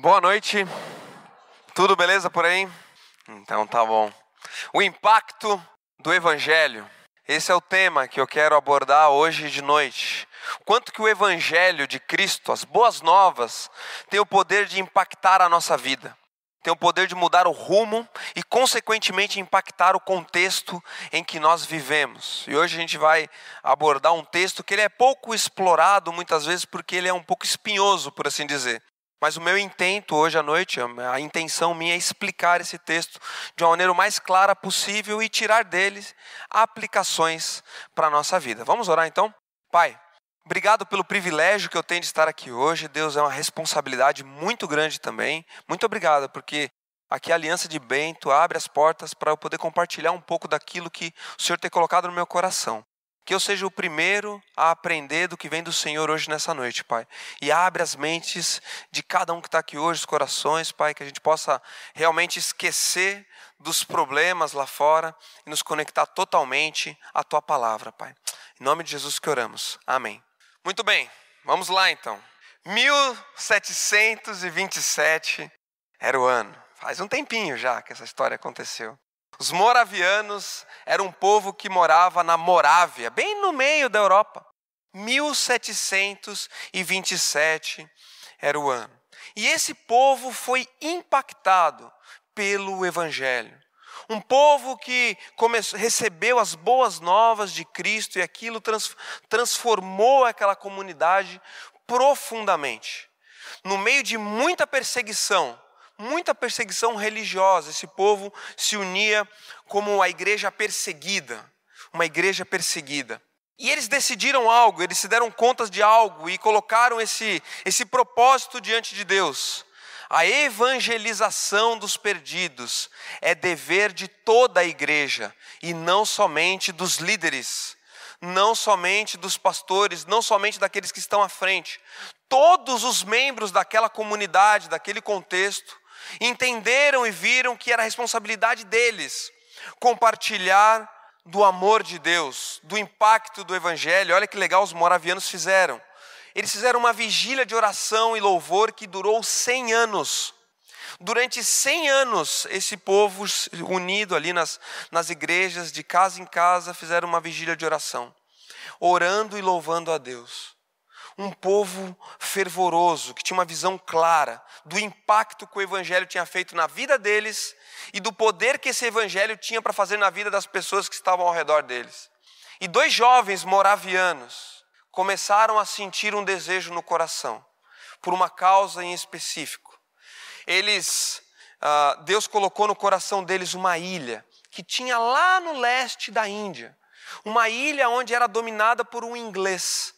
Boa noite, tudo beleza por aí? Então tá bom. O impacto do Evangelho, esse é o tema que eu quero abordar hoje de noite. Quanto que o Evangelho de Cristo, as boas novas, tem o poder de impactar a nossa vida. Tem o poder de mudar o rumo e, consequentemente, impactar o contexto em que nós vivemos. E hoje a gente vai abordar um texto que ele é pouco explorado muitas vezes porque ele é um pouco espinhoso, por assim dizer. Mas o meu intento hoje à noite, a intenção minha é explicar esse texto de uma maneira o mais clara possível e tirar dele aplicações para a nossa vida. Vamos orar então? Pai, obrigado pelo privilégio que eu tenho de estar aqui hoje. Deus, é uma responsabilidade muito grande também. Muito obrigado, porque aqui a Aliança de Bento abre as portas para eu poder compartilhar um pouco daquilo que o Senhor tem colocado no meu coração. Que eu seja o primeiro a aprender do que vem do Senhor hoje nessa noite, Pai. E abre as mentes de cada um que está aqui hoje, os corações, Pai, que a gente possa realmente esquecer dos problemas lá fora e nos conectar totalmente à Tua Palavra, Pai. Em nome de Jesus que oramos. Amém. Muito bem, vamos lá então. 1727 era o ano. Faz um tempinho já que essa história aconteceu. Os moravianos eram um povo que morava na Morávia, bem no meio da Europa. 1727 era o ano. E esse povo foi impactado pelo Evangelho. Um povo que recebeu as boas novas de Cristo e aquilo transformou aquela comunidade profundamente. No meio de muita perseguição religiosa, esse povo se unia como a igreja perseguida, uma igreja perseguida. E eles decidiram algo, eles se deram contas de algo e colocaram esse propósito diante de Deus. A evangelização dos perdidos é dever de toda a igreja e não somente dos líderes, não somente dos pastores, não somente daqueles que estão à frente. Todos os membros daquela comunidade, daquele contexto, entenderam e viram que era a responsabilidade deles compartilhar do amor de Deus, do impacto do Evangelho. Olha que legal os moravianos fizeram. Eles fizeram uma vigília de oração e louvor que durou 100 anos. Durante 100 anos, esse povo unido ali nas igrejas, de casa em casa, fizeram uma vigília de oração, orando e louvando a Deus. Um povo fervoroso, que tinha uma visão clara do impacto que o Evangelho tinha feito na vida deles e do poder que esse Evangelho tinha para fazer na vida das pessoas que estavam ao redor deles. E 2 jovens moravianos começaram a sentir um desejo no coração, por uma causa em específico. Deus colocou no coração deles uma ilha, que tinha lá no leste da Índia. Uma ilha onde era dominada por um inglês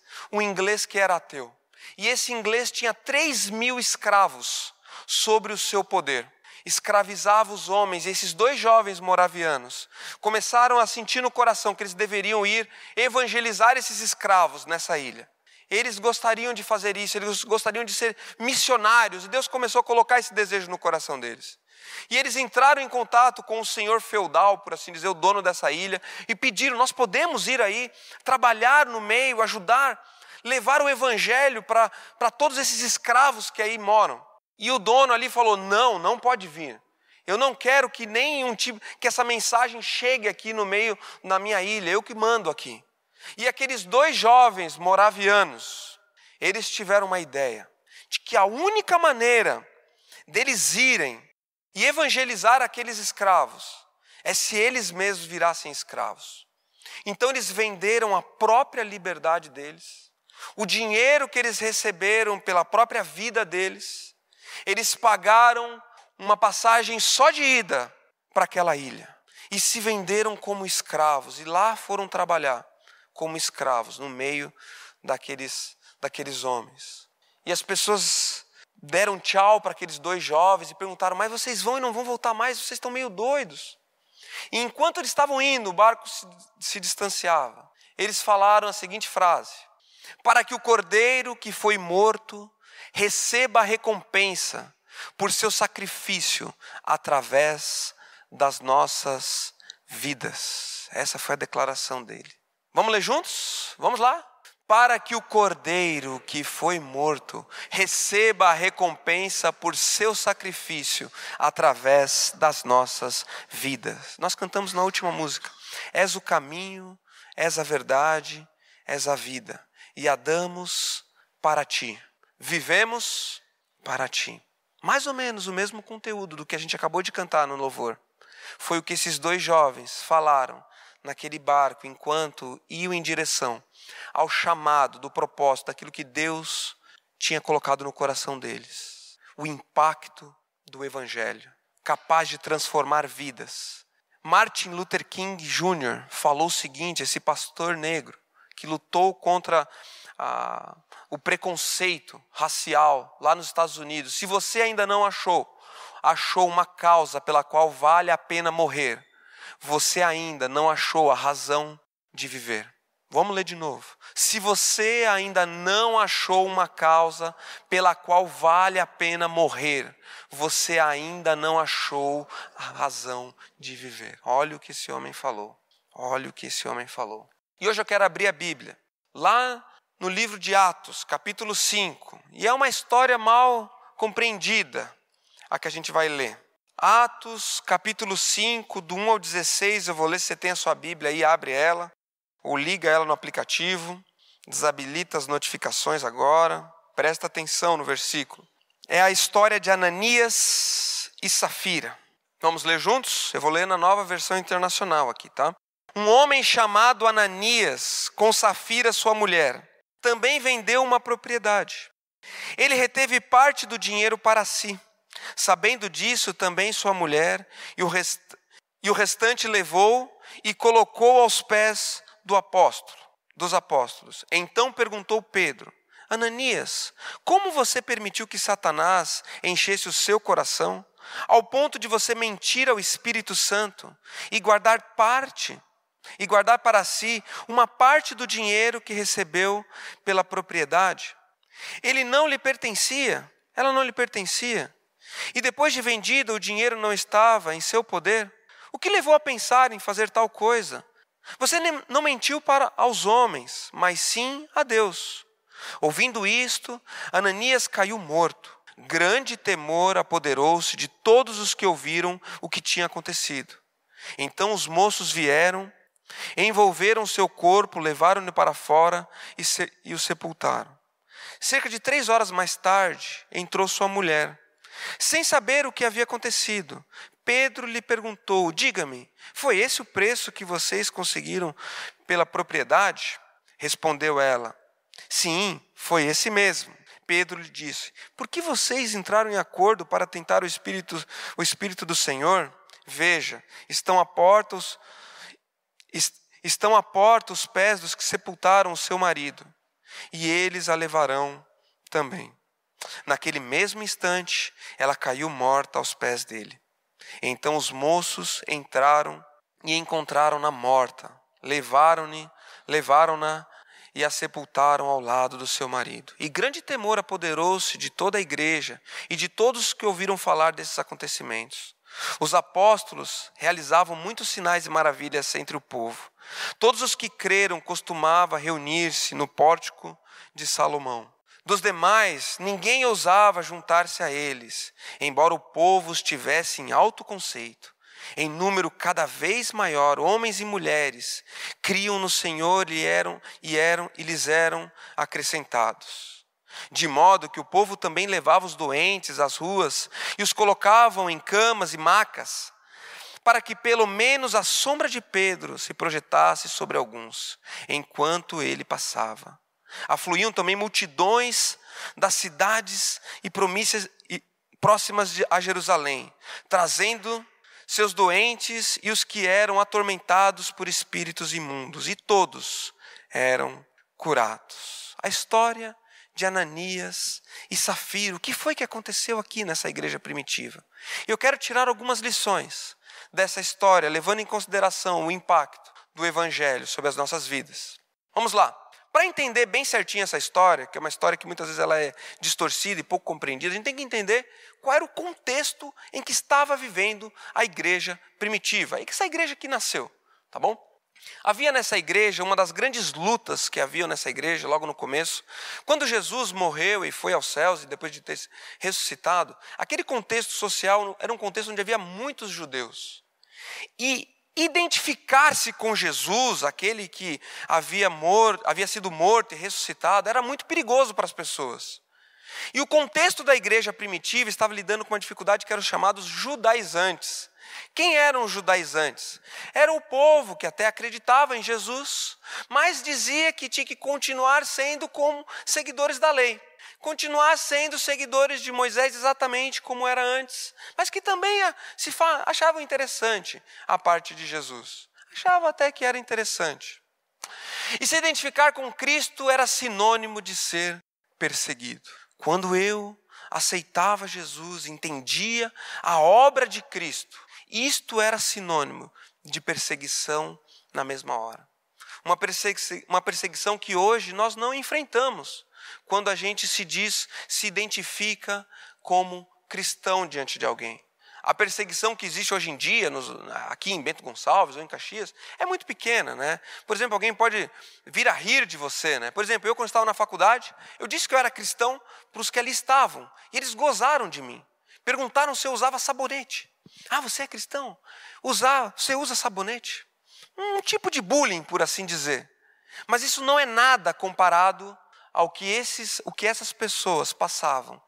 que era ateu. E esse inglês tinha 3.000 escravos sobre o seu poder. Escravizava os homens. E esses 2 jovens moravianos começaram a sentir no coração que eles deveriam ir evangelizar esses escravos nessa ilha. Eles gostariam de fazer isso, eles gostariam de ser missionários. E Deus começou a colocar esse desejo no coração deles. E eles entraram em contato com o senhor feudal, por assim dizer, o dono dessa ilha, e pediram: nós podemos ir aí, trabalhar no meio, ajudar, levar o Evangelho para todos esses escravos que aí moram. E o dono ali falou: não pode vir. Eu não quero que que essa mensagem chegue aqui no meio da minha ilha, eu que mando aqui. E aqueles 2 jovens moravianos, eles tiveram uma ideia de que a única maneira deles irem e evangelizar aqueles escravos é se eles mesmos virassem escravos. Então eles venderam a própria liberdade deles, o dinheiro que eles receberam pela própria vida deles, eles pagaram uma passagem só de ida para aquela ilha e se venderam como escravos e lá foram trabalhar como escravos no meio daqueles homens. E as pessoas deram tchau para aqueles 2 jovens e perguntaram: mas vocês vão e não vão voltar mais? Vocês estão meio doidos. E enquanto eles estavam indo, o barco se distanciava. Eles falaram a seguinte frase: para que o cordeiro que foi morto receba a recompensa por seu sacrifício através das nossas vidas. Essa foi a declaração dele. Vamos ler juntos? Vamos lá? para que o cordeiro que foi morto receba a recompensa por seu sacrifício através das nossas vidas. Nós cantamos na última música: és o caminho, és a verdade, és a vida, e a damos para ti. Vivemos para ti. Mais ou menos o mesmo conteúdo do que a gente acabou de cantar no louvor. Foi o que esses dois jovens falaram naquele barco enquanto iam em direção ao chamado do propósito, daquilo que Deus tinha colocado no coração deles. O impacto do Evangelho, capaz de transformar vidas. Martin Luther King Jr. falou o seguinte, esse pastor negro que lutou contra o preconceito racial lá nos Estados Unidos: se você ainda não achou uma causa pela qual vale a pena morrer, você ainda não achou a razão de viver. Vamos ler de novo. Se você ainda não achou uma causa pela qual vale a pena morrer, você ainda não achou a razão de viver. Olha o que esse homem falou. Olha o que esse homem falou. E hoje eu quero abrir a Bíblia, lá no livro de Atos, capítulo 5. E é uma história mal compreendida, a que a gente vai ler. Atos, capítulo 5, do 1 ao 16, eu vou ler. Se você tem a sua Bíblia aí, abre ela, ou liga ela no aplicativo, desabilita as notificações agora, presta atenção no versículo. É a história de Ananias e Safira. Vamos ler juntos? Eu vou ler na Nova Versão Internacional aqui, tá? Um homem chamado Ananias, com Safira sua mulher, também vendeu uma propriedade. Ele reteve parte do dinheiro para si. Sabendo disso, também sua mulher e o restante levou e colocou aos pés dos apóstolos. Então perguntou Pedro: Ananias, como você permitiu que Satanás enchesse o seu coração, ao ponto de você mentir ao Espírito Santo e guardar para si uma parte do dinheiro que recebeu pela propriedade? Ela não lhe pertencia. E depois de vendido, o dinheiro não estava em seu poder? O que levou a pensar em fazer tal coisa? Você não mentiu aos homens, mas sim a Deus. Ouvindo isto, Ananias caiu morto. Grande temor apoderou-se de todos os que ouviram o que tinha acontecido. Então os moços vieram, envolveram seu corpo, levaram-no para fora e o sepultaram. Cerca de 3 horas mais tarde, entrou sua mulher. Sem saber o que havia acontecido, Pedro lhe perguntou: diga-me, foi esse o preço que vocês conseguiram pela propriedade? Respondeu ela: sim, foi esse mesmo. Pedro lhe disse: por que vocês entraram em acordo para tentar o Espírito do Senhor? Veja, estão à porta os pés dos que sepultaram o seu marido, e eles a levarão também. Naquele mesmo instante, ela caiu morta aos pés dele. Então os moços entraram e encontraram-na morta. Levaram-na e a sepultaram ao lado do seu marido. E grande temor apoderou-se de toda a igreja e de todos que ouviram falar desses acontecimentos. Os apóstolos realizavam muitos sinais e maravilhas entre o povo. Todos os que creram costumavam reunir-se no pórtico de Salomão. Dos demais, ninguém ousava juntar-se a eles, embora o povo os tivesse em alto conceito. Em número cada vez maior, homens e mulheres criam no Senhor e lhes eram acrescentados. De modo que o povo também levava os doentes às ruas e os colocavam em camas e macas, para que pelo menos a sombra de Pedro se projetasse sobre alguns, enquanto ele passava. Afluíam também multidões das cidades próximas a Jerusalém, trazendo seus doentes e os que eram atormentados por espíritos imundos, e todos eram curados. A história de Ananias e Safira. O que foi que aconteceu aqui nessa igreja primitiva? Eu quero tirar algumas lições dessa história, levando em consideração o impacto do Evangelho sobre as nossas vidas. Vamos lá. Para entender bem certinho essa história, que é uma história que muitas vezes ela é distorcida e pouco compreendida, a gente tem que entender qual era o contexto em que estava vivendo a igreja primitiva, aí que essa igreja aqui nasceu, tá bom? Havia nessa igreja, uma das grandes lutas que haviam nessa igreja, logo no começo, quando Jesus morreu e foi aos céus, e depois de ter ressuscitado, aquele contexto social era um contexto onde havia muitos judeus. E identificar-se com Jesus, aquele que havia sido morto e ressuscitado, era muito perigoso para as pessoas. E o contexto da igreja primitiva estava lidando com uma dificuldade que eram os chamados judaizantes. Quem eram os judaizantes? Era o povo que até acreditava em Jesus, mas dizia que tinha que continuar sendo como seguidores da lei. Continuar sendo seguidores de Moisés exatamente como era antes, mas que também achavam interessante a parte de Jesus. Achavam até que era interessante. E se identificar com Cristo era sinônimo de ser perseguido. Quando eu aceitava Jesus, entendia a obra de Cristo, isto era sinônimo de perseguição na mesma hora. Uma perseguição que hoje nós não enfrentamos, quando a gente se identifica como cristão diante de alguém. A perseguição que existe hoje em dia, aqui em Bento Gonçalves ou em Caxias, é muito pequena, né? Por exemplo, alguém pode vir a rir de você, né? Por exemplo, eu quando estava na faculdade, eu disse que eu era cristão para os que ali estavam, e eles gozaram de mim. Perguntaram se eu usava sabonete. Ah, você é cristão? Você usa sabonete? Um tipo de bullying, por assim dizer. Mas isso não é nada comparado ao que essas pessoas passavam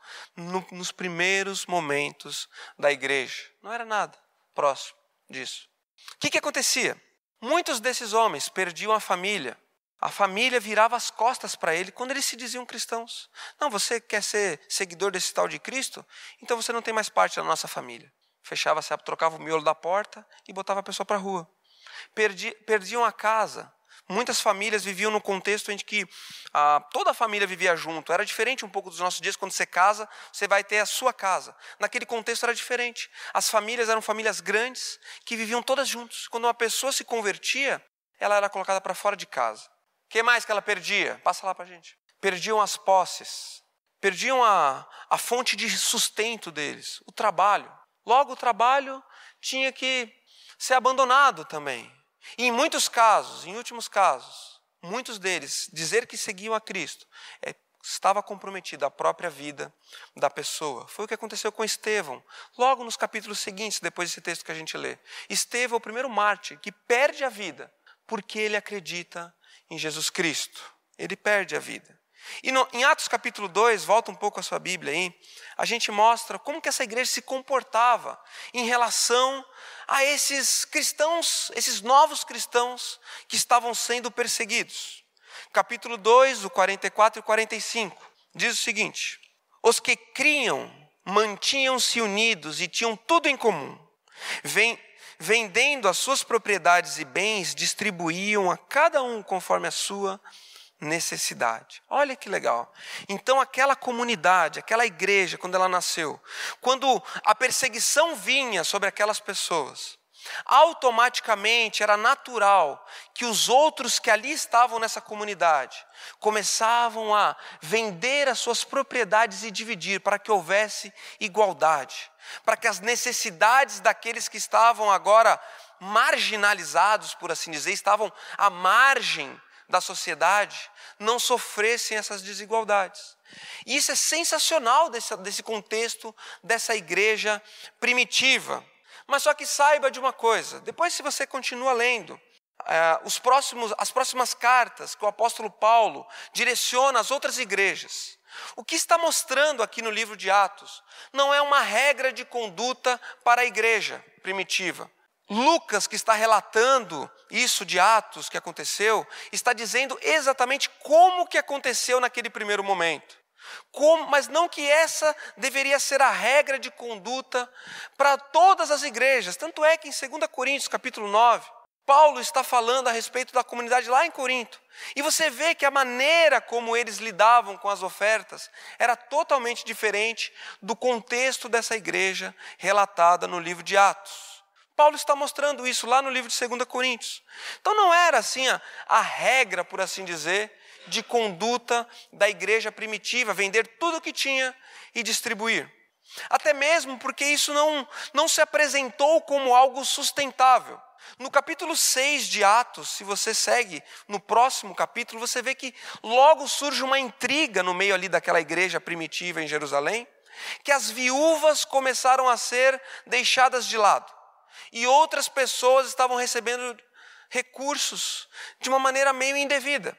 nos primeiros momentos da igreja. Não era nada próximo disso. O que acontecia? Muitos desses homens perdiam a família. A família virava as costas para ele quando eles se diziam cristãos. Não, você quer ser seguidor desse tal de Cristo? Então você não tem mais parte da nossa família. Trocava o miolo da porta e botava a pessoa para a rua. Perdiam a casa. Muitas famílias viviam num contexto em que toda a família vivia junto. Era diferente um pouco dos nossos dias, quando você casa, você vai ter a sua casa. Naquele contexto era diferente. As famílias eram famílias grandes, que viviam todas juntas. Quando uma pessoa se convertia, ela era colocada para fora de casa. O que mais que ela perdia? Passa lá para a gente. Perdiam as posses. Perdiam a fonte de sustento deles, o trabalho. Logo, o trabalho tinha que ser abandonado também. E em últimos casos, muitos deles, dizer que seguiam a Cristo, estava comprometido a própria vida da pessoa. Foi o que aconteceu com Estevão, logo nos capítulos seguintes, depois desse texto que a gente lê. Estevão é o primeiro mártir que perde a vida, porque ele acredita em Jesus Cristo. Ele perde a vida. E em Atos capítulo 2, volta um pouco a sua Bíblia aí, a gente mostra como que essa igreja se comportava em relação a esses cristãos, esses novos cristãos que estavam sendo perseguidos. Capítulo 2, o 44 e 45, diz o seguinte: os que criam mantinham-se unidos e tinham tudo em comum. Vendendo as suas propriedades e bens, distribuíam a cada um conforme a sua necessidade. Olha que legal. Então aquela comunidade, aquela igreja, quando ela nasceu, quando a perseguição vinha sobre aquelas pessoas, automaticamente era natural que os outros que ali estavam nessa comunidade começavam a vender as suas propriedades e dividir, para que houvesse igualdade, para que as necessidades daqueles que estavam agora marginalizados, por assim dizer, estavam à margem da sociedade, não sofressem essas desigualdades. E isso é sensacional desse contexto, dessa igreja primitiva. Mas só que saiba de uma coisa, depois se você continua lendo, as próximas cartas que o apóstolo Paulo direciona às outras igrejas, o que está mostrando aqui no livro de Atos não é uma regra de conduta para a igreja primitiva. Lucas, que está relatando isso de Atos que aconteceu, está dizendo exatamente como que aconteceu naquele primeiro momento. Mas não que essa deveria ser a regra de conduta para todas as igrejas. Tanto é que em 2 Coríntios capítulo 9, Paulo está falando a respeito da comunidade lá em Corinto. E você vê que a maneira como eles lidavam com as ofertas era totalmente diferente do contexto dessa igreja relatada no livro de Atos. Paulo está mostrando isso lá no livro de 2 Coríntios. Então não era assim a regra, por assim dizer, de conduta da igreja primitiva, vender tudo o que tinha e distribuir. Até mesmo porque isso não se apresentou como algo sustentável. No capítulo 6 de Atos, se você segue no próximo capítulo, você vê que logo surge uma intriga no meio ali daquela igreja primitiva em Jerusalém, que as viúvas começaram a ser deixadas de lado. E outras pessoas estavam recebendo recursos de uma maneira meio indevida.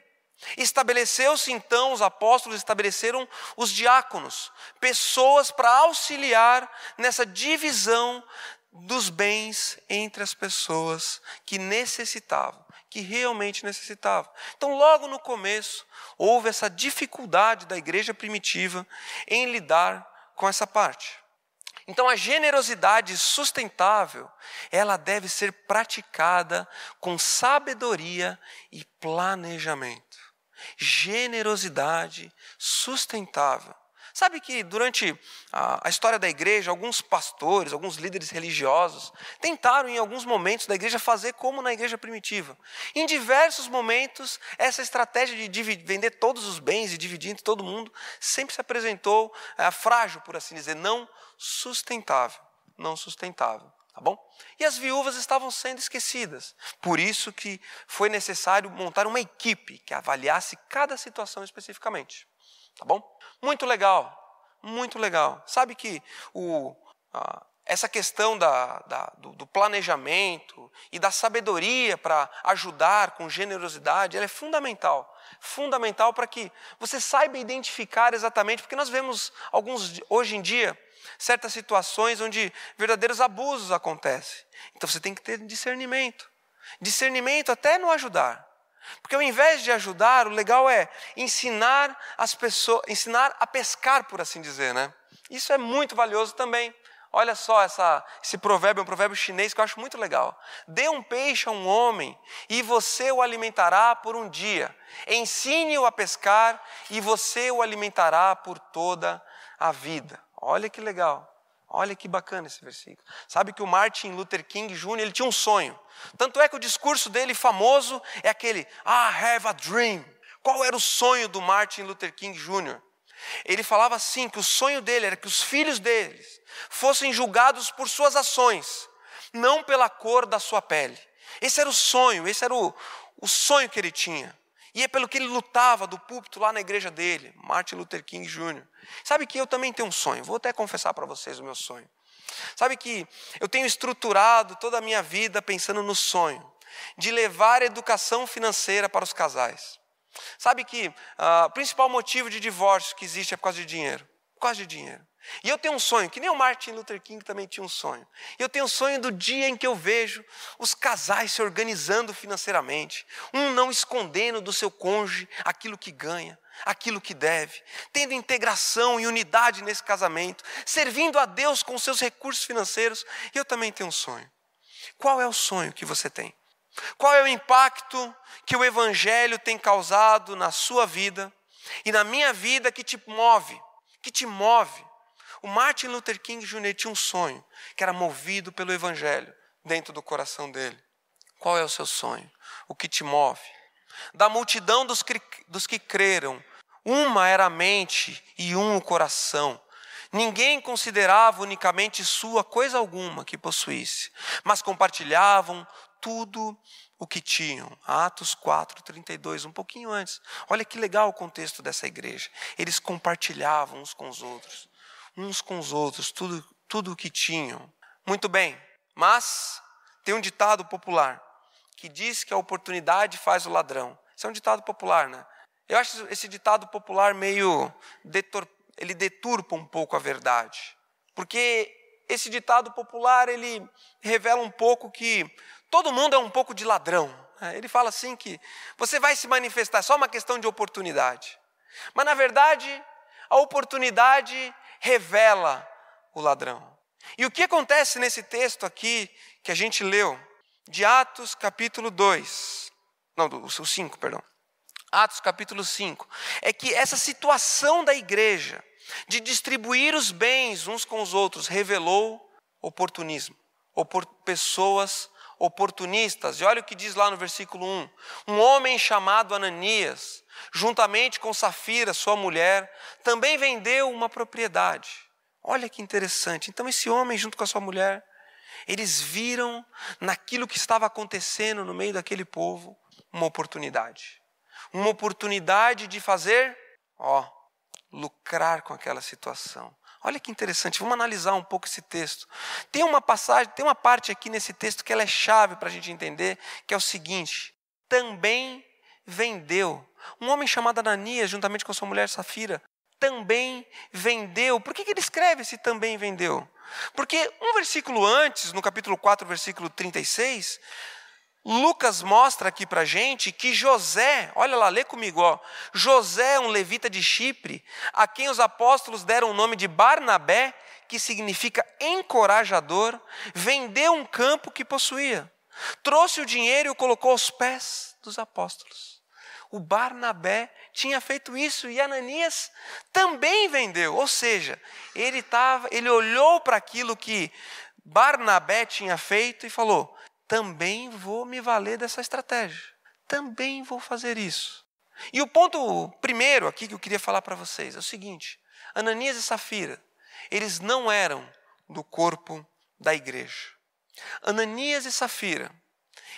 Estabeleceu-se então, os apóstolos estabeleceram os diáconos, pessoas para auxiliar nessa divisão dos bens entre as pessoas que necessitavam, que realmente necessitavam. Então, logo no começo, houve essa dificuldade da igreja primitiva em lidar com essa parte. Então, a generosidade sustentável, ela deve ser praticada com sabedoria e planejamento. Generosidade sustentável. Sabe que durante a história da igreja, alguns pastores, alguns líderes religiosos tentaram em alguns momentos da igreja fazer como na igreja primitiva. Em diversos momentos, essa estratégia de vender todos os bens e dividir entre todo mundo sempre se apresentou frágil, por assim dizer, não sustentável. Não sustentável, tá bom? E as viúvas estavam sendo esquecidas. Por isso que foi necessário montar uma equipe que avaliasse cada situação especificamente. Tá bom? Muito legal, muito legal. Sabe que essa questão do planejamento e da sabedoria para ajudar com generosidade, ela é fundamental. Fundamental para que você saiba identificar exatamente, porque nós vemos hoje em dia, certas situações onde verdadeiros abusos acontecem. Então você tem que ter discernimento. Discernimento até no ajudar. Porque ao invés de ajudar, o legal é ensinar as pessoas, ensinar a pescar, por assim dizer, né? Isso é muito valioso também. Olha só, esse provérbio é um provérbio chinês que eu acho muito legal. Dê um peixe a um homem e você o alimentará por um dia. Ensine-o a pescar e você o alimentará por toda a vida. Olha que legal. Olha que bacana esse versículo. Sabe que o Martin Luther King Jr., ele tinha um sonho. Tanto é que o discurso dele famoso é aquele I have a dream. Qual era o sonho do Martin Luther King Jr.? Ele falava assim, que o sonho dele era que os filhos deles fossem julgados por suas ações, não pela cor da sua pele. Esse era o sonho, esse era o sonho que ele tinha. E é pelo que ele lutava do púlpito lá na igreja dele, Martin Luther King Jr. Sabe que eu também tenho um sonho, vou até confessar para vocês o meu sonho. Sabe que eu tenho estruturado toda a minha vida pensando no sonho de levar a educação financeira para os casais. Sabe que o principal motivo de divórcio que existe é por causa de dinheiro. Por causa de dinheiro. E eu tenho um sonho, que nem o Martin Luther King também tinha um sonho. Eu tenho um sonho do dia em que eu vejo os casais se organizando financeiramente, um não escondendo do seu cônjuge aquilo que ganha, aquilo que deve, tendo integração e unidade nesse casamento, servindo a Deus com seus recursos financeiros. E eu também tenho um sonho. Qual é o sonho que você tem? Qual é o impacto que o Evangelho tem causado na sua vida e na minha vida que te move? Que te move? O Martin Luther King Jr. tinha um sonho que era movido pelo Evangelho dentro do coração dele. Qual é o seu sonho? O que te move? Da multidão dos que creram, uma era a mente e um o coração. Ninguém considerava unicamente sua coisa alguma que possuísse, mas compartilhavam tudo o que tinham. Atos 4:32, um pouquinho antes. Olha que legal o contexto dessa igreja. Eles compartilhavam uns com os outros, tudo o que tinham. Muito bem, mas tem um ditado popular que diz que a oportunidade faz o ladrão. Isso é um ditado popular, né? Eu acho esse ditado popular ele deturpa um pouco a verdade. Porque esse ditado popular, ele revela um pouco que todo mundo é um pouco de ladrão. Ele fala assim que você vai se manifestar, é só uma questão de oportunidade. Mas na verdade, a oportunidade revela o ladrão. E o que acontece nesse texto aqui, que a gente leu, de Atos capítulo 2, não, 5, perdão. Atos capítulo 5, é que essa situação da igreja, de distribuir os bens uns com os outros, revelou oportunismo, pessoas oportunistas. E olha o que diz lá no versículo 1. Um homem chamado Ananias, juntamente com Safira, sua mulher, também vendeu uma propriedade. Olha que interessante. Então esse homem, junto com a sua mulher, Eles viram naquilo que estava acontecendo no meio daquele povo uma oportunidade. Uma oportunidade de fazer, lucrar com aquela situação. Olha que interessante, vamos analisar um pouco esse texto. Tem uma parte aqui nesse texto que ela é chave para a gente entender, que é o seguinte: também vendeu. Um homem chamado Ananias, juntamente com sua mulher Safira, também vendeu. Por que ele escreve esse também vendeu? Porque um versículo antes, no capítulo 4, versículo 36, Lucas mostra aqui para a gente que José, olha lá, lê comigo, José, um levita de Chipre, a quem os apóstolos deram o nome de Barnabé, que significa encorajador, vendeu um campo que possuía, trouxe o dinheiro e o colocou aos pés dos apóstolos. O Barnabé tinha feito isso e Ananias também vendeu, ou seja, ele olhou para aquilo que Barnabé tinha feito e falou: também vou me valer dessa estratégia, também vou fazer isso. E o ponto primeiro aqui que eu queria falar para vocês é o seguinte: Ananias e Safira, eles não eram do corpo da igreja. Ananias e Safira,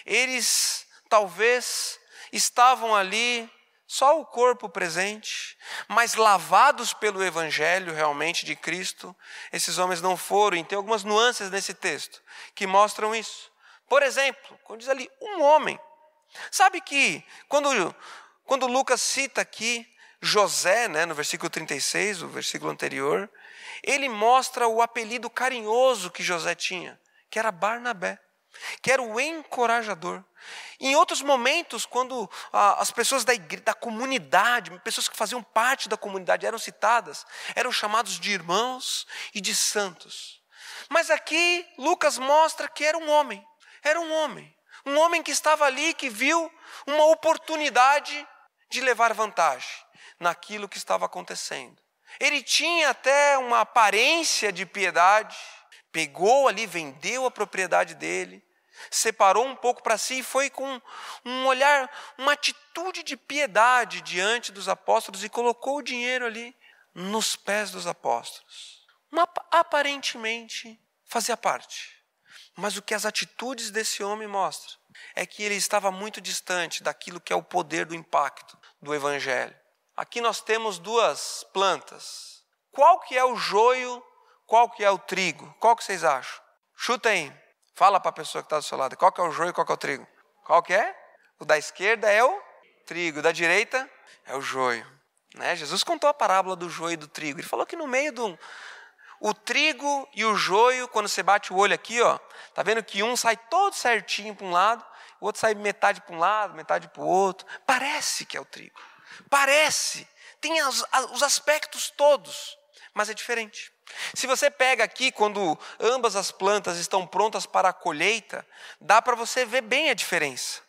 eles talvez estavam ali, só o corpo presente, mas lavados pelo evangelho realmente de Cristo, esses homens não foram. E tem algumas nuances nesse texto que mostram isso. Por exemplo, quando diz ali, um homem. Sabe que quando Lucas cita aqui José, no versículo 36, o versículo anterior, ele mostra o apelido carinhoso que José tinha, que era Barnabé, que era o encorajador. Em outros momentos, quando as pessoas da comunidade, pessoas que faziam parte da comunidade eram citadas, eram chamados de irmãos e de santos. Mas aqui Lucas mostra que era um homem. Era um homem que estava ali, que viu uma oportunidade de levar vantagem naquilo que estava acontecendo. Ele tinha até uma aparência de piedade, pegou ali, vendeu a propriedade dele, separou um pouco para si e foi com um olhar, uma atitude de piedade diante dos apóstolos e colocou o dinheiro ali nos pés dos apóstolos. Aparentemente fazia parte. Mas o que as atitudes desse homem mostram é que ele estava muito distante daquilo que é o poder do impacto do evangelho. Aqui nós temos duas plantas. Qual que é o joio, qual que é o trigo? Qual que vocês acham? Chuta aí. Fala para a pessoa que está do seu lado. Qual que é o joio e qual que é o trigo? Qual que é? O da esquerda é o trigo, o da direita é o joio. Jesus contou a parábola do joio e do trigo. Ele falou que no meio o trigo e o joio, quando você bate o olho aqui, tá vendo que um sai todo certinho para um lado, o outro sai metade para um lado, metade para o outro. Parece que é o trigo. Parece. Tem os aspectos todos, mas é diferente. Se você pega aqui, quando ambas as plantas estão prontas para a colheita, dá para você ver bem a diferença.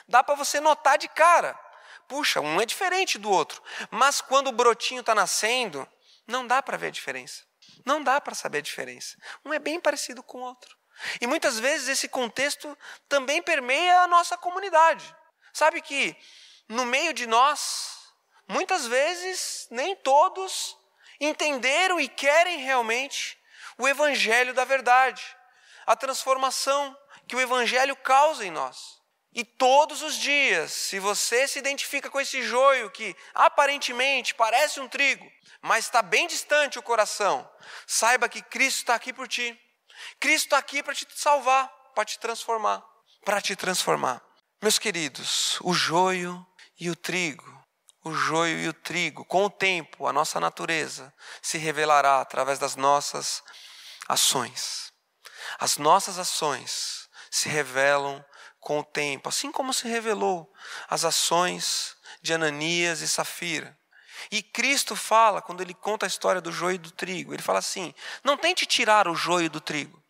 Dá para você notar de cara. Puxa, um é diferente do outro. Mas quando o brotinho está nascendo, não dá para ver a diferença. Não dá para saber a diferença. Um é bem parecido com o outro. E muitas vezes esse contexto também permeia a nossa comunidade. Sabe que no meio de nós, muitas vezes, nem todos entenderam e querem realmente o evangelho da verdade, a transformação que o evangelho causa em nós. E todos os dias, se você se identifica com esse joio que aparentemente parece um trigo, mas está bem distante o coração, saiba que Cristo está aqui por ti. Cristo está aqui para te salvar, para te transformar, Meus queridos, o joio e o trigo, com o tempo, a nossa natureza se revelará através das nossas ações. As nossas ações se revelam com o tempo, assim como se revelou as ações de Ananias e Safira. E Cristo fala, quando ele conta a história do joio e do trigo, ele fala assim: não tente tirar o joio do trigo.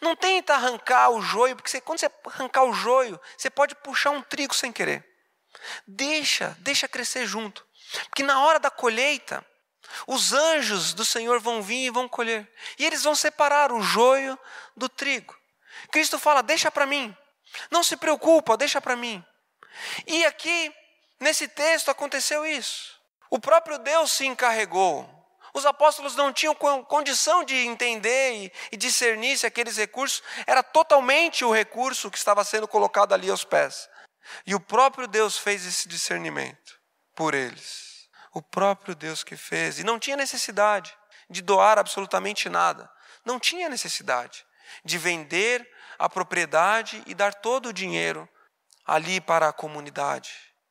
Não tenta arrancar o joio, porque quando você arrancar o joio, você pode puxar um trigo sem querer. Deixa crescer junto. Porque na hora da colheita, os anjos do Senhor vão vir e vão colher. E eles vão separar o joio do trigo. Cristo fala: deixa para mim. Não se preocupa, deixa para mim. E aqui, nesse texto, aconteceu isso. O próprio Deus se encarregou. Os apóstolos não tinham condição de entender e discernir se aqueles recursos era totalmente o recurso que estava sendo colocado ali aos pés. E o próprio Deus fez esse discernimento por eles. O próprio Deus que fez. E não tinha necessidade de doar absolutamente nada. Não tinha necessidade de vender a propriedade e dar todo o dinheiro ali para a comunidade.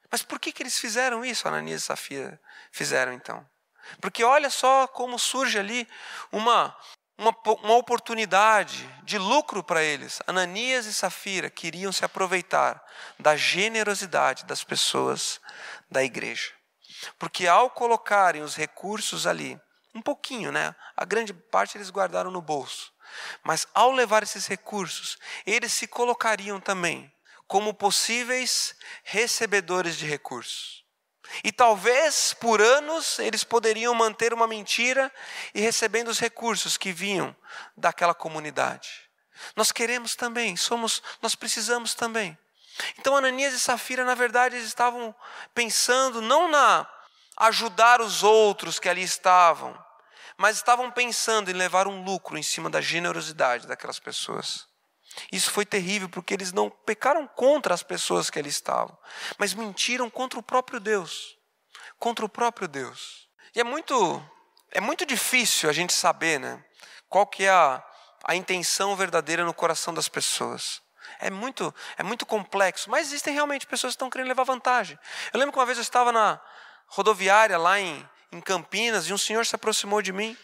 Mas por que eles fizeram isso, Ananias e Safira fizeram então? Porque olha só como surge ali uma oportunidade de lucro para eles. Ananias e Safira queriam se aproveitar da generosidade das pessoas da igreja. Porque ao colocarem os recursos ali, um pouquinho, né? A grande parte eles guardaram no bolso. Mas ao levar esses recursos, eles se colocariam também como possíveis recebedores de recursos. E talvez por anos eles poderiam manter uma mentira e recebendo os recursos que vinham daquela comunidade. Nós queremos também, nós precisamos também. Então Ananias e Safira, na verdade, eles estavam pensando não na ajudar os outros que ali estavam, mas estavam pensando em levar um lucro em cima da generosidade daquelas pessoas. Isso foi terrível, porque eles não pecaram contra as pessoas que ali estavam, mas mentiram contra o próprio Deus. Contra o próprio Deus. E é muito difícil a gente saber, né, qual que é a intenção verdadeira no coração das pessoas. É muito complexo, mas existem realmente pessoas que estão querendo levar vantagem. Eu lembro que uma vez eu estava na rodoviária lá em Campinas e um senhor se aproximou de mim,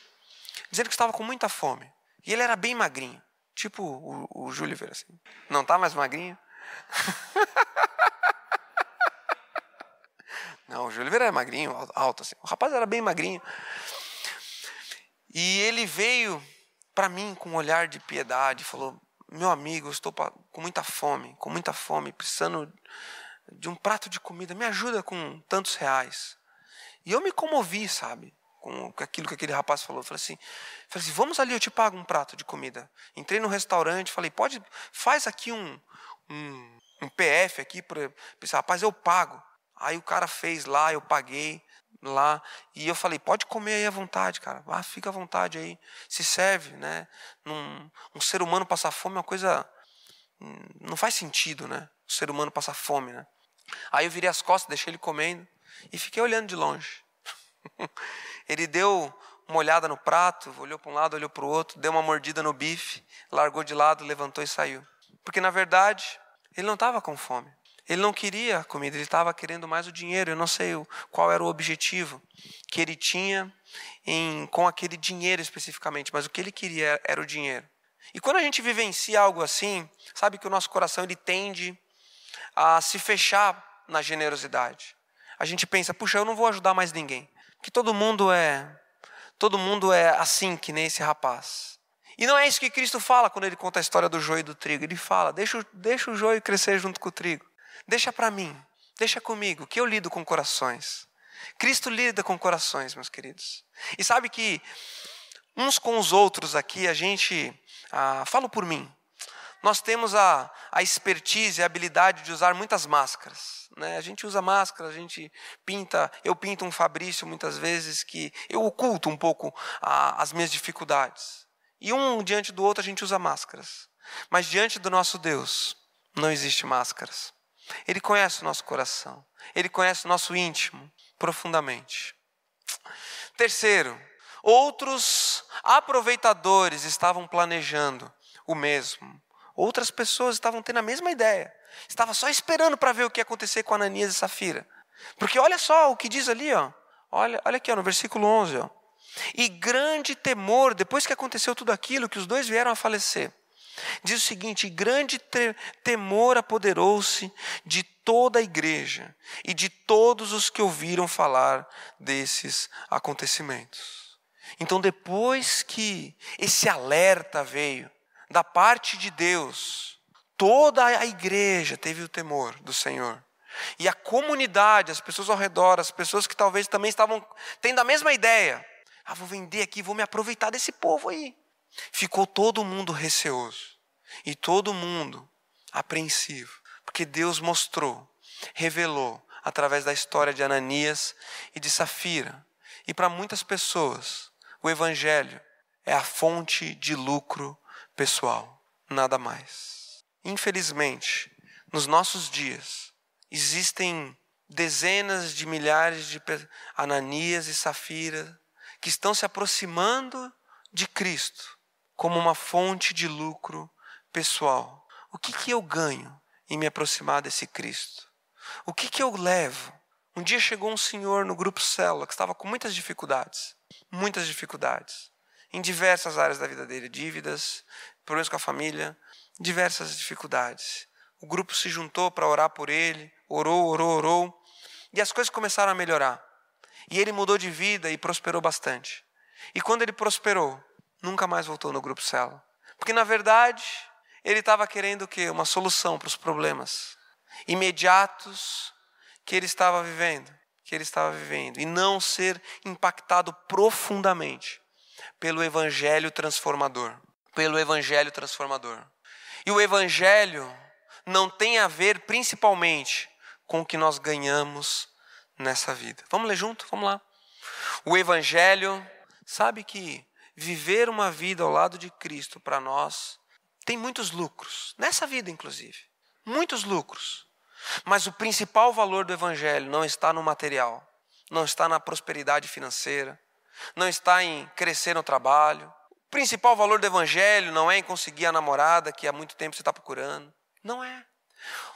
dizendo que estava com muita fome. E ele era bem magrinho. Tipo o Júlio, assim. Não está mais magrinho? Não, o Júlio era magrinho, alto assim. O rapaz era bem magrinho. E ele veio para mim com um olhar de piedade. Falou, meu amigo, eu estou com muita fome, precisando de um prato de comida. Me ajuda com tantos reais. E eu me comovi, sabe? Com aquilo que aquele rapaz falou. Eu falei assim, vamos ali, eu te pago um prato de comida. Entrei no restaurante, falei, faz aqui um PF aqui para esse rapaz, eu pago. Aí o cara fez lá, eu paguei lá, e eu falei, pode comer aí à vontade, cara. Fica à vontade aí, se serve, né? Um ser humano passar fome é uma coisa, não faz sentido, né? O ser humano passar fome, né? Aí eu virei as costas, deixei ele comendo e fiquei olhando de longe. Ele deu uma olhada no prato, olhou para um lado, olhou para o outro, deu uma mordida no bife, largou de lado, levantou e saiu. Porque, na verdade, ele não estava com fome. Ele não queria a comida, ele estava querendo mais o dinheiro. Eu não sei qual era o objetivo que ele tinha com aquele dinheiro especificamente, mas o que ele queria era o dinheiro. E quando a gente vivencia algo assim, sabe que o nosso coração ele tende a se fechar na generosidade. A gente pensa, puxa, eu não vou ajudar mais ninguém. Que todo mundo é assim, que nem esse rapaz. E não é isso que Cristo fala quando ele conta a história do joio e do trigo. Ele fala, deixa o joio crescer junto com o trigo. Deixa para mim, deixa comigo, que eu lido com corações. Cristo lida com corações, meus queridos. E sabe que uns com os outros aqui, a gente, falo por mim, nós temos a expertise, a habilidade de usar muitas máscaras. Né? A gente usa máscara, a gente eu pinto um Fabrício muitas vezes que eu oculto um pouco as minhas dificuldades. E um diante do outro a gente usa máscaras. Mas diante do nosso Deus não existe máscaras. Ele conhece o nosso coração. Ele conhece o nosso íntimo profundamente. Terceiro, outros aproveitadores estavam planejando o mesmo. Outras pessoas estavam tendo a mesma ideia. Estavam só esperando para ver o que ia acontecer com Ananias e Safira. Porque olha só o que diz ali, ó. Olha aqui, ó, no versículo 11. Ó. E grande temor, depois que aconteceu tudo aquilo, que os dois vieram a falecer. Diz o seguinte, grande temor apoderou-se de toda a igreja e de todos os que ouviram falar desses acontecimentos. Então, depois que esse alerta veio da parte de Deus, toda a igreja teve o temor do Senhor. E a comunidade, as pessoas ao redor, as pessoas que talvez também estavam tendo a mesma ideia. Vou vender aqui, vou me aproveitar desse povo aí. Ficou todo mundo receoso e todo mundo apreensivo, porque Deus mostrou, revelou, através da história de Ananias e de Safira, E para muitas pessoas, o evangelho é a fonte de lucro pessoal, nada mais. Infelizmente, nos nossos dias, existem dezenas de milhares de Ananias e Safira que estão se aproximando de Cristo como uma fonte de lucro pessoal. O que eu ganho em me aproximar desse Cristo? O que eu levo? Um dia chegou um senhor no grupo Célula que estava com muitas dificuldades, em diversas áreas da vida dele, dívidas, problemas com a família, diversas dificuldades. O grupo se juntou para orar por ele, orou, e as coisas começaram a melhorar. E ele mudou de vida e prosperou bastante. E quando ele prosperou, nunca mais voltou no grupo Célula. Porque, na verdade, ele estava querendo o quê? Uma solução para os problemas imediatos que ele estava vivendo. E não ser impactado profundamente pelo evangelho transformador. E o evangelho não tem a ver principalmente com o que nós ganhamos nessa vida. Vamos ler junto? Vamos lá. O evangelho, sabe que viver uma vida ao lado de Cristo para nós tem muitos lucros, nessa vida inclusive, muitos lucros. Mas o principal valor do evangelho não está no material, não está na prosperidade financeira, não está em crescer no trabalho. O principal valor do evangelho não é em conseguir a namorada que há muito tempo você está procurando. Não é.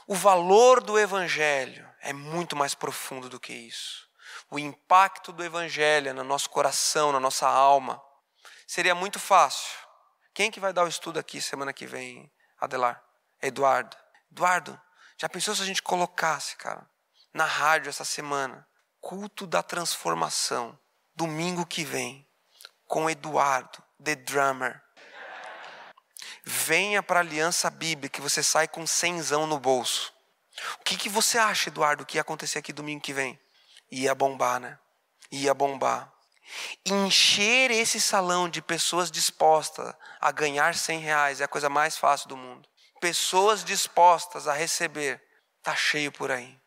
O valor do evangelho é muito mais profundo do que isso. O impacto do evangelho no nosso coração, na nossa alma. Seria muito fácil. Quem que vai dar o estudo aqui semana que vem, Adelar? Eduardo, já pensou se a gente colocasse, cara, na rádio essa semana, culto da transformação, domingo que vem, com Eduardo, the drummer. Venha para a Aliança Bíblica que você sai com 100zão no bolso. O que você acha, Eduardo, que ia acontecer aqui domingo que vem? Ia bombar, né? Ia bombar. Encher esse salão de pessoas dispostas a ganhar R$100 é a coisa mais fácil do mundo. Pessoas dispostas a receber, está cheio por aí.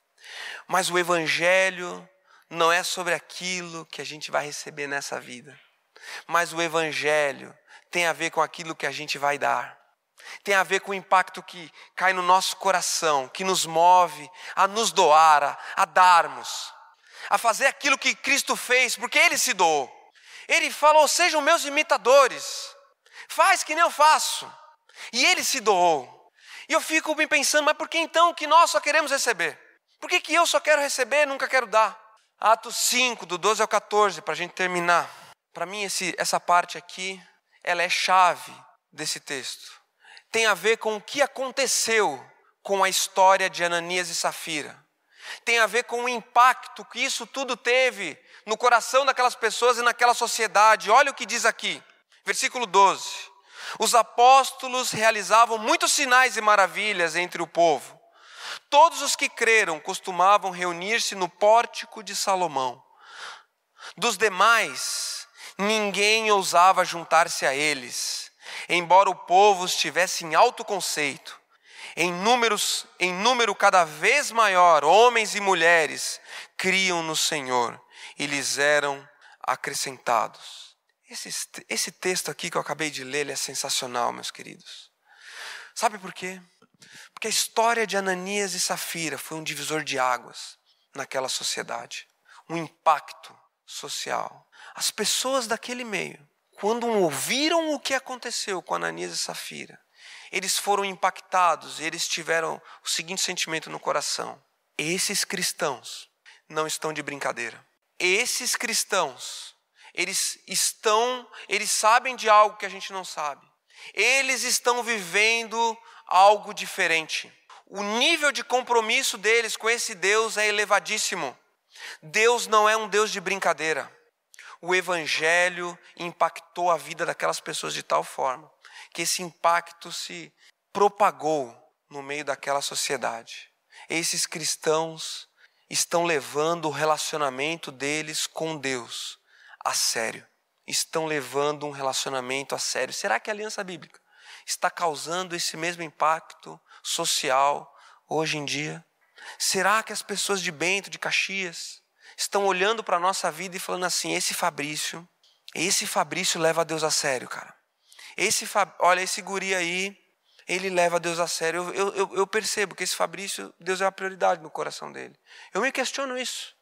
Mas o evangelho não é sobre aquilo que a gente vai receber nessa vida. Mas o evangelho tem a ver com aquilo que a gente vai dar. Tem a ver com o impacto que cai no nosso coração, que nos move a nos doar, a darmos, a fazer aquilo que Cristo fez, porque Ele se doou. Ele falou, sejam meus imitadores, faz que nem eu faço. E Ele se doou. E eu fico me pensando, mas por que então que nós só queremos receber? Por que eu só quero receber e nunca quero dar? Atos 5, do 12 ao 14, para a gente terminar. Para mim, essa parte aqui, ela é chave desse texto. Tem a ver com o que aconteceu com a história de Ananias e Safira. Tem a ver com o impacto que isso tudo teve no coração daquelas pessoas e naquela sociedade. Olha o que diz aqui, versículo 12. Os apóstolos realizavam muitos sinais e maravilhas entre o povo. Todos os que creram costumavam reunir-se no pórtico de Salomão. Dos demais, ninguém ousava juntar-se a eles, embora o povo estivesse em alto conceito. Em número cada vez maior, homens e mulheres criam no Senhor e lhes eram acrescentados. Esse texto aqui que eu acabei de ler, ele é sensacional, meus queridos. Sabe por quê? Porque a história de Ananias e Safira foi um divisor de águas naquela sociedade. Um impacto social. As pessoas daquele meio, quando ouviram o que aconteceu com Ananias e Safira, eles foram impactados e eles tiveram o seguinte sentimento no coração. Esses cristãos não estão de brincadeira. Esses cristãos, eles sabem de algo que a gente não sabe. Eles estão vivendo algo diferente. O nível de compromisso deles com esse Deus é elevadíssimo. Deus não é um Deus de brincadeira. O evangelho impactou a vida daquelas pessoas de tal forma que esse impacto se propagou no meio daquela sociedade. Esses cristãos estão levando o relacionamento deles com Deus a sério. Estão levando um relacionamento a sério. Será que a Aliança Bíblica está causando esse mesmo impacto social hoje em dia? Será que as pessoas de Bento, de Caxias, estão olhando para a nossa vida e falando assim, esse Fabrício leva Deus a sério, cara. Olha, esse guri aí, ele leva Deus a sério. Eu percebo que esse Fabrício, Deus é a prioridade no coração dele. Eu me questiono isso.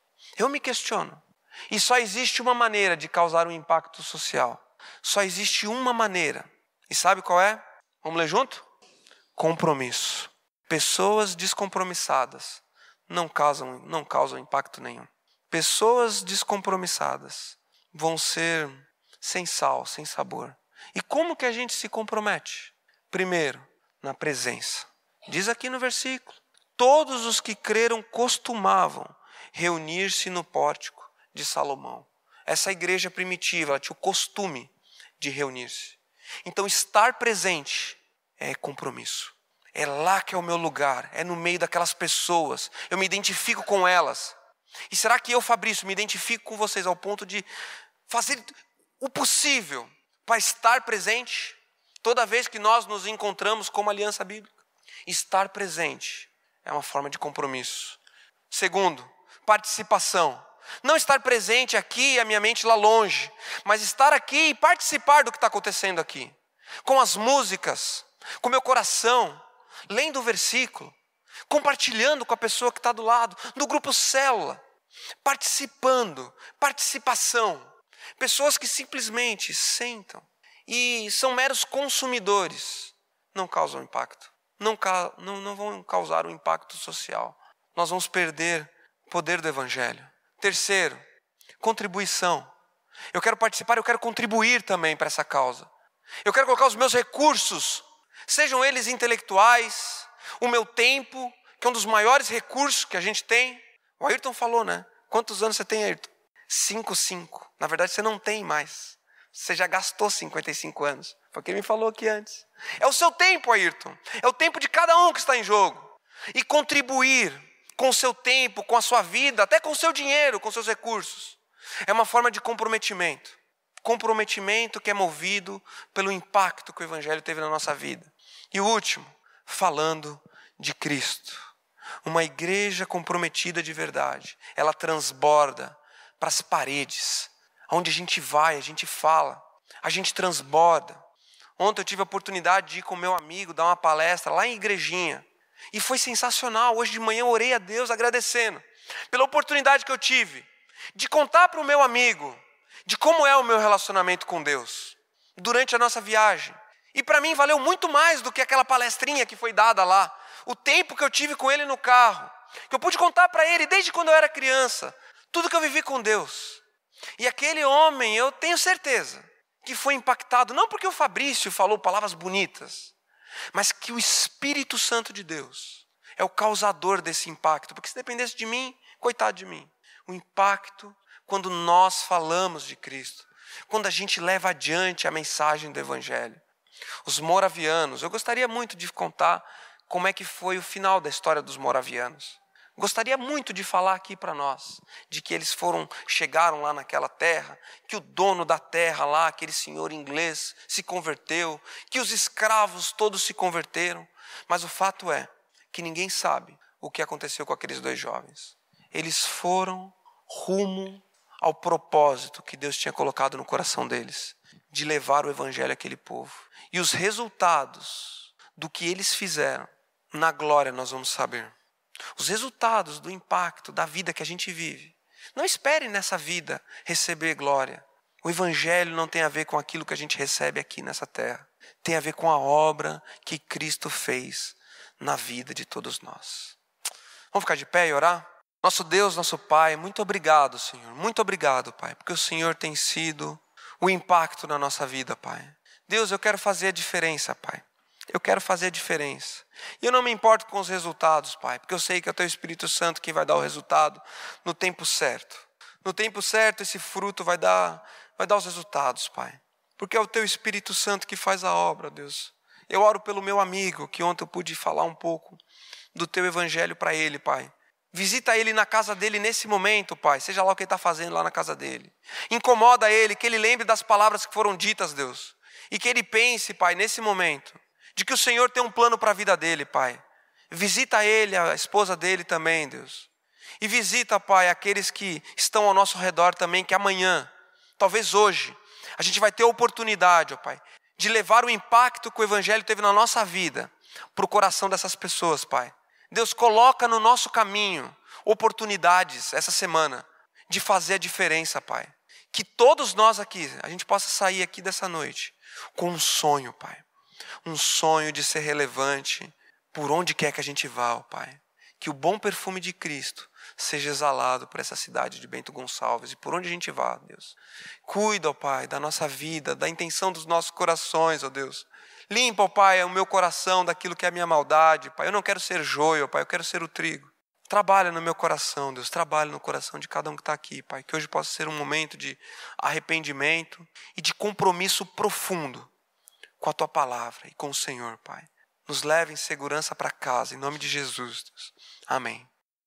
E só existe uma maneira de causar um impacto social. Só existe uma maneira. E sabe qual é? Vamos ler junto? Compromisso. Pessoas descompromissadas não causam impacto nenhum. Pessoas descompromissadas vão ser sem sal, sem sabor. E como que a gente se compromete? Primeiro, na presença. Diz aqui no versículo, todos os que creram costumavam reunir-se no pórtico de Salomão. Essa igreja primitiva, ela tinha o costume de reunir-se. Então, estar presente é compromisso. É lá que é o meu lugar, é no meio daquelas pessoas. Eu me identifico com elas. E será que eu, Fabrício, me identifico com vocês ao ponto de fazer o possível para estar presente toda vez que nós nos encontramos como aliança bíblica? Estar presente é uma forma de compromisso. Segundo, participação. Não estar presente aqui e a minha mente lá longe, mas estar aqui e participar do que está acontecendo aqui. Com as músicas, com meu coração, lendo o versículo, compartilhando com a pessoa que está do lado, no grupo célula, participando, participação. Pessoas que simplesmente sentam e são meros consumidores, não causam impacto, não vão causar um impacto social. Nós vamos perder o poder do evangelho. Terceiro, contribuição. Eu quero participar, eu quero contribuir também para essa causa. Eu quero colocar os meus recursos, sejam eles intelectuais, o meu tempo, que é um dos maiores recursos que a gente tem. O Ayrton falou, né? Quantos anos você tem, Ayrton? 5. Na verdade, você não tem mais. Você já gastou 55 anos. Foi o que ele me falou aqui antes. É o seu tempo, Ayrton. É o tempo de cada um que está em jogo. E contribuir com o seu tempo, com a sua vida, até com o seu dinheiro, com os seus recursos. É uma forma de comprometimento. Comprometimento que é movido pelo impacto que o evangelho teve na nossa vida. E o último, falando de Cristo. Uma igreja comprometida de verdade, ela transborda para as paredes. Onde a gente vai, a gente fala, a gente transborda. Ontem eu tive a oportunidade de ir com meu amigo, dar uma palestra lá em Igrejinha. E foi sensacional. Hoje de manhã eu orei a Deus agradecendo pela oportunidade que eu tive de contar para o meu amigo de como é o meu relacionamento com Deus durante a nossa viagem. E para mim valeu muito mais do que aquela palestrinha que foi dada lá. O tempo que eu tive com ele no carro, que eu pude contar para ele desde quando eu era criança, tudo que eu vivi com Deus. E aquele homem, eu tenho certeza que foi impactado, não porque o Fabrício falou palavras bonitas, mas que o Espírito Santo de Deus é o causador desse impacto. Porque se dependesse de mim, coitado de mim. O impacto quando nós falamos de Cristo, quando a gente leva adiante a mensagem do Evangelho. Os moravianos, eu gostaria muito de contar como é que foi o final da história dos moravianos. Gostaria muito de falar aqui para nós, de que eles chegaram lá naquela terra, que o dono da terra lá, aquele senhor inglês, se converteu, que os escravos todos se converteram. Mas o fato é que ninguém sabe o que aconteceu com aqueles dois jovens. Eles foram rumo ao propósito que Deus tinha colocado no coração deles, de levar o evangelho àquele povo. E os resultados do que eles fizeram, na glória nós vamos saber. Os resultados do impacto da vida que a gente vive. Não espere nessa vida receber glória. O evangelho não tem a ver com aquilo que a gente recebe aqui nessa terra. Tem a ver com a obra que Cristo fez na vida de todos nós. Vamos ficar de pé e orar? Nosso Deus, nosso Pai, muito obrigado, Senhor. Muito obrigado, Pai, porque o Senhor tem sido o impacto na nossa vida, Pai. Deus, eu quero fazer a diferença, Pai. Eu quero fazer a diferença. E eu não me importo com os resultados, Pai, porque eu sei que é o Teu Espírito Santo que vai dar o resultado no tempo certo. No tempo certo, esse fruto vai dar os resultados, Pai. Porque é o Teu Espírito Santo que faz a obra, Deus. Eu oro pelo meu amigo, que ontem eu pude falar um pouco do Teu Evangelho para ele, Pai. Visita ele na casa dele nesse momento, Pai. Seja lá o que ele está fazendo lá na casa dele. Incomoda ele, que ele lembre das palavras que foram ditas, Deus. E que ele pense, Pai, nesse momento, de que o Senhor tem um plano para a vida dele, Pai. Visita ele, a esposa dele também, Deus. E visita, Pai, aqueles que estão ao nosso redor também, que amanhã, talvez hoje, a gente vai ter a oportunidade, ó Pai, de levar o impacto que o Evangelho teve na nossa vida para o coração dessas pessoas, Pai. Deus, coloca no nosso caminho oportunidades essa semana de fazer a diferença, Pai. Que todos nós aqui, a gente possa sair aqui dessa noite com um sonho, Pai. Um sonho de ser relevante por onde quer que a gente vá, ó Pai. Que o bom perfume de Cristo seja exalado por essa cidade de Bento Gonçalves e por onde a gente vá, Deus. Cuida, ó Pai, da nossa vida, da intenção dos nossos corações, ó Deus. Limpa, ó Pai, o meu coração daquilo que é a minha maldade, Pai. Eu não quero ser joio, ó Pai, eu quero ser o trigo. Trabalha no meu coração, Deus, trabalha no coração de cada um que está aqui, Pai. Que hoje possa ser um momento de arrependimento e de compromisso profundo com a Tua palavra e com o Senhor, Pai. Nos leve em segurança para casa, em nome de Jesus, Deus. Amém.